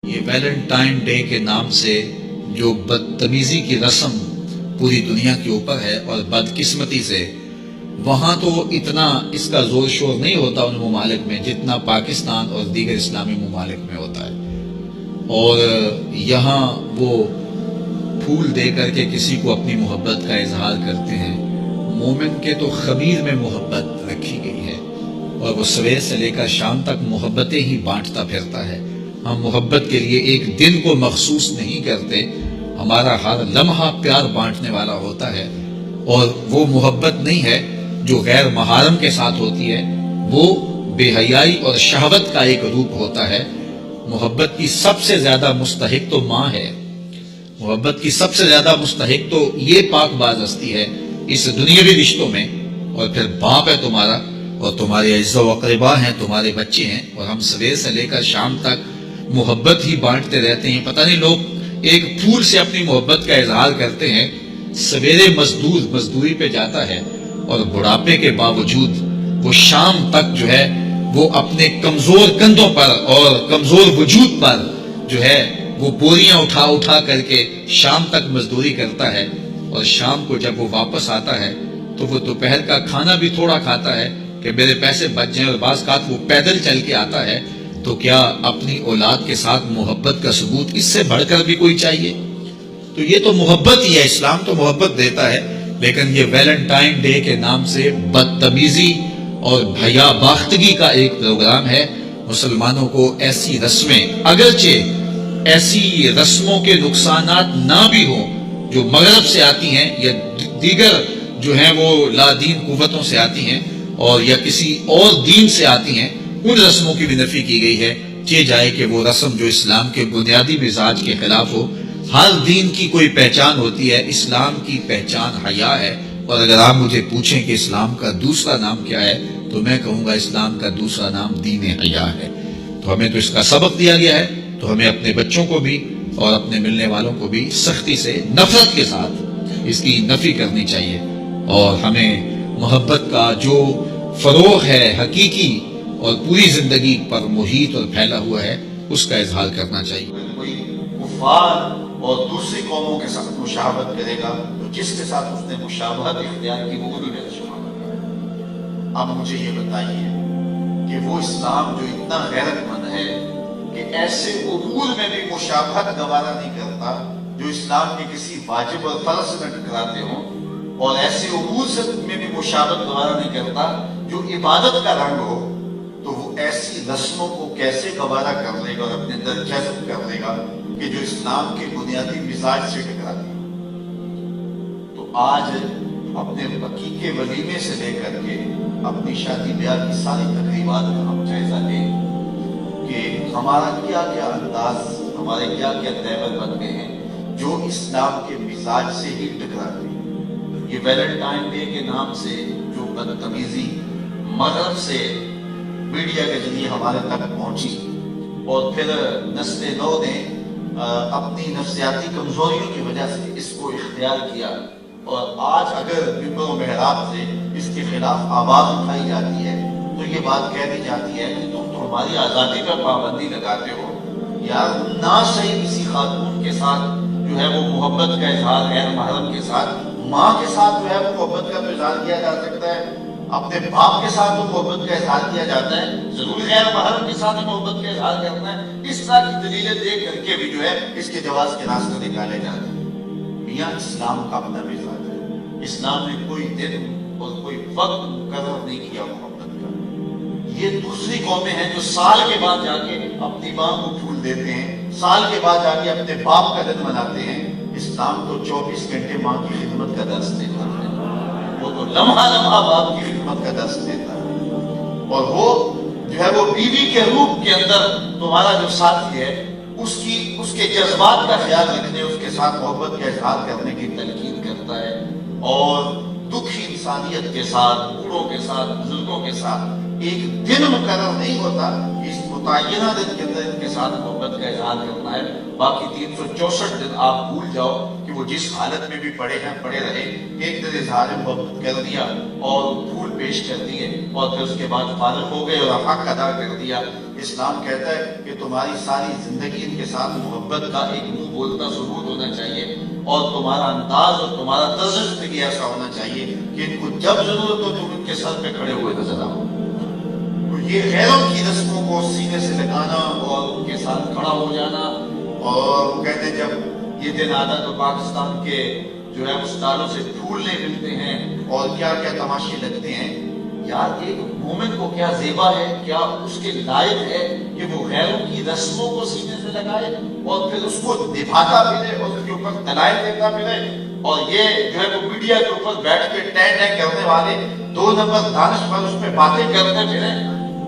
یہ Valentine day کے نام سے جو بدتمیزی کی رسم پوری دنیا کے اوپر ہے اور بدقسمتی سے وہاں تو اتنا اس کا زور شور نہیں ہوتا ان ممالک میں جتنا پاکستان اور دیگر اسلامی ممالک میں ہوتا ہے، اور یہاں وہ پھول دے کر کے کسی کو اپنی محبت کا اظہار کرتے ہیں۔ مومن کے تو خمیر میں محبت رکھی گئی ہے اور وہ سویر سے لے کر شام تک محبتیں ہی بانٹتا پھرتا ہے۔ ہم محبت کے لیے ایک دن کو مخصوص نہیں کرتے، ہمارا ہر لمحہ پیار بانٹنے والا ہوتا ہے، اور وہ محبت نہیں ہے جو غیر محارم کے ساتھ ہوتی ہے، وہ بے حیائی اور شہوت کا ایک روپ ہوتا ہے۔ محبت کی سب سے زیادہ مستحق تو ماں ہے، محبت کی سب سے زیادہ مستحق تو یہ پاک باز ہستی ہے اس دنیاوی رشتوں میں، اور پھر باپ ہے تمہارا، اور تمہارے اعزاء و اقربا ہیں، تمہارے بچے ہیں، اور ہم سویر سے لے کر شام تک محبت ہی بانٹتے رہتے ہیں۔ پتہ نہیں لوگ ایک پھول سے اپنی محبت کا اظہار کرتے ہیں۔ سویرے مزدور مزدوری پہ جاتا ہے اور بڑھاپے کے باوجود وہ شام تک جو ہے وہ اپنے کمزور کندھوں پر اور کمزور وجود پر جو ہے وہ بوریاں اٹھا اٹھا کر کے شام تک مزدوری کرتا ہے، اور شام کو جب وہ واپس آتا ہے تو وہ دوپہر کا کھانا بھی تھوڑا کھاتا ہے کہ میرے پیسے بچ جائیں، اور بعض اوقات وہ پیدل چل کے آتا ہے۔ تو کیا اپنی اولاد کے ساتھ محبت کا ثبوت اس سے بڑھ کر بھی کوئی چاہیے؟ تو یہ تو محبت ہی ہے، اسلام تو محبت دیتا ہے، لیکن یہ ویلنٹائن ڈے کے نام سے بدتمیزی اور بھیا باختگی کا ایک پروگرام ہے۔ مسلمانوں کو ایسی رسمیں، اگرچہ ایسی رسموں کے نقصانات نہ بھی ہوں جو مغرب سے آتی ہیں یا دیگر جو ہیں وہ لا دین قوتوں سے آتی ہیں اور یا کسی اور دین سے آتی ہیں، ان رسموں کی بھی نفی کی گئی ہے، چہ جائے کہ وہ رسم جو اسلام کے بنیادی مزاج کے خلاف ہو۔ ہر دین کی کوئی پہچان ہوتی ہے، اسلام کی پہچان حیا ہے، اور اگر آپ مجھے پوچھیں کہ اسلام کا دوسرا نام کیا ہے تو میں کہوں گا اسلام کا دوسرا نام دین حیا ہے۔ تو ہمیں تو اس کا سبق دیا گیا ہے، تو ہمیں اپنے بچوں کو بھی اور اپنے ملنے والوں کو بھی سختی سے، نفرت کے ساتھ اس کی نفی کرنی چاہیے، اور ہمیں محبت کا جو فروغ ہے حقیقی اور پوری زندگی پر محیط اور پھیلا ہوا ہے اس کا اظہار کرنا چاہیے۔ کوئی کفار اور دوسری قوموں کے ساتھ مشابہت کرے گا تو جس کے ساتھ اس نے مشابہت اختیار کی وہ بھی میرا شمار کرے۔ اب مجھے یہ بتائیے کہ وہ اسلام جو اتنا غیرت مند ہے کہ ایسے امور میں بھی مشابہت گوارا نہیں کرتا جو اسلام کے کسی واجب اور فرض سے ٹکراتے ہوں، اور ایسے امور سے میں بھی مشابہت گوارا نہیں کرتا جو عبادت کا رنگ ہو، تو وہ ایسی رسموں کو کیسے گوارا کر لے گا اور اپنے اندر جذب کر لے گا کہ جو اسلام کے بنیادی مزاج سے ٹکراتی ہے۔ تو آج اپنے بقی کے ولیمے سے لے کر کے اپنی شادی بیاہ کی ساری تقریبات کا ہم جائزہ لیں کہ ہمارا کیا کیا انداز، ہمارے کیا کیا تیور بن گئے ہیں جو اسلام کے مزاج سے ہی ٹکراتے ہیں۔ یہ ویلنٹائن ڈے کے نام سے جو بدتمیزی مغرب سے میڈیا کے ذریعے ہمارے تک پہنچی، اور پھر نسل نو نے اپنی نفسیاتی کمزوریوں کی وجہ سے اس کو اختیار کیا، اور آج اگر ممبر و محراب سے اس کے خلاف آواز اٹھائی جاتی ہے تو یہ بات کہہ دی جاتی ہے کہ تم تو ہماری آزادی پر پابندی لگاتے ہو۔ یار نہ صحیح کسی خاتون کے ساتھ جو ہے وہ محبت کا اظہار غیر محرم کے ساتھ، ماں کے ساتھ جو ہے وہ محبت کا اظہار کیا جا سکتا ہے، اپنے باپ کے ساتھ وہ محبت کا اظہار کیا جاتا ہے، ضروری غیر محرم کے ساتھ محبت کا اظہار کرنا ہے۔ اس طرح کی دلیلیں دے کر کے بھی جو ہے اس کے جواز کے راستے نکالے جاتے ہیں۔ میاں اسلام کا اپنا مزاج ہے، اسلام نے کوئی دن اور کوئی وقت مقرر نہیں کیا محبت کا۔ یہ دوسری قومیں ہیں جو سال کے بعد جا کے اپنی ماں کو پھول دیتے ہیں، سال کے بعد جا کے اپنے باپ کا دن مناتے ہیں۔ اسلام تو 24 گھنٹے ماں کی خدمت کا درس دیتا ہے، وہ تو لمحہ لمحہ باپ کی خدمت کا درس دیتا ہے، اور وہ جو ہے وہ بیوی کے روپ کے اندر تمہارا جو ساتھی ہے اس کے جذبات کا خیال رکھنے، اس کے ساتھ محبت کا اظہار کرنے کی تلقین کرتا ہے، اور دکھی انسانیت کے ساتھ، بوڑھوں کے ساتھ، بزرگوں کے ساتھ ایک دن مقرر نہیں ہوتا، اس متعینہ دن کے اندر ان کے ساتھ محبت کا اظہار کرنا ہے۔ باقی 364 دن آپ بھول جاؤ کہ وہ جس حالت میں بھی پڑے ہیں پڑے رہے، ایک دن اظہار محبت کر دیا اور پھول پیش کر دیے اور پھر اس کے بعد فارغ ہو گئے اور حق ادا کر دیا۔ اسلام کہتا ہے کہ تمہاری ساری زندگی ان کے ساتھ محبت کا ایک منہ بولتا ثبوت ہونا چاہیے، اور تمہارا انداز اور تمہارا طرز زندگی ایسا ہونا چاہیے کہ ان کو جب ضرورت ہو تم ان کے سر پہ کھڑے ہوئے نظر آؤ۔ تو یہ غیروں کی رسموں کو سینے سے لگانا اور ان کے ساتھ کھڑا ہو جانا، اور وہ کہتے ہیں جب یہ دن آتا تو پاکستان کے جو ہے استادوں سے پھولنے ملتے ہیں اور کیا کیا تماشے لگتے ہیں۔ یار ایک مومن کو کیا زیبا ہے، کیا اس کے لائق ہے کہ وہ غیروں کی رسموں کو سینے سے لگائے اور پھر اس کو نبھاتا پھرے اور اس کے اوپر دلائل دیتا پھرے، اور یہ جو ہے وہ میڈیا کے اوپر بیٹھ کے ٹین ٹین کرنے والے 2 نمبر دانش پر اس پہ باتیں کرتے پھرے۔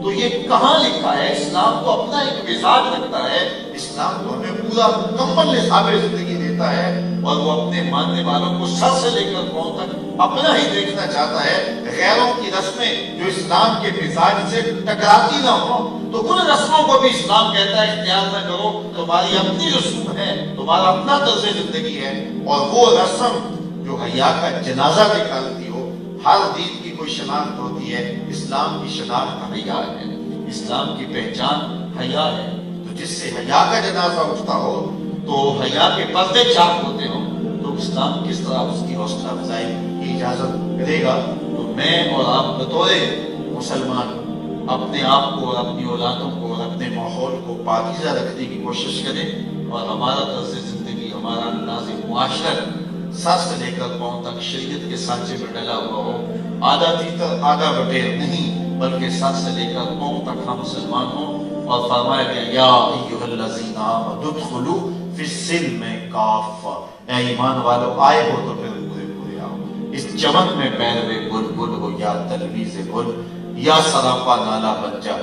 تو یہ کہاں لکھا ہے؟ اسلام کو اپنا ایک مزاج رکھتا ہے، اسلام کو ہمیں پورا مکمل نصاب زندگی دیتا ہے، اور وہ اپنے ماننے والوں کو سر سے لے کر پاؤں تک اپنا ہی دیکھنا چاہتا ہے۔ غیروں کی رسمیں جو اسلام کے مزاج سے ٹکراتی نہ ہوں تو ان رسموں کو بھی اسلام کہتا ہے اختیار نہ کرو، تمہاری اپنی رسوم ہے، تمہارا اپنا طرز زندگی ہے، اور وہ رسم جو حیا کا جنازہ نکالتی ہو۔ ہر دین کی کوئی شناخت ہوتی ہے، اسلام کی شناخت حیا ہے، اسلام کی پہچان حیا ہے۔ تو جس سے حیا کا جنازہ اٹھتا ہو تو حیا کے پردے چاک ہوتے ہوں تو اسلام کس طرح اس کی حوصلہ افزائی کی اجازت کرے گا؟ تو میں اور آپ بطور مسلمان اپنے آپ کو اور اپنی اولادوں کو اور اپنے ماحول کو پاکیزہ رکھنے کی کوشش کریں، اور ہمارا طرز زندگی، ہمارا انداز معاشرت سر سے لے کر پاؤں تک شریعت کے سانچے میں ڈلا ہوا ہو، آدھا تیتر آدھا بٹیر نہیں، بلکہ سر سے لے کر پاؤں تک ہم مسلمان ہوں۔ اور فرمایا گیا یا ایھا الذین آمنوا ادخلوا فی السلم کافہ، اے ایمان والو آئے ہو تو پھر پورے پورے آؤ۔ اس چمن میں پیروے بلبل ہو یا تلویز گل، یا سراپا نالا بن جا،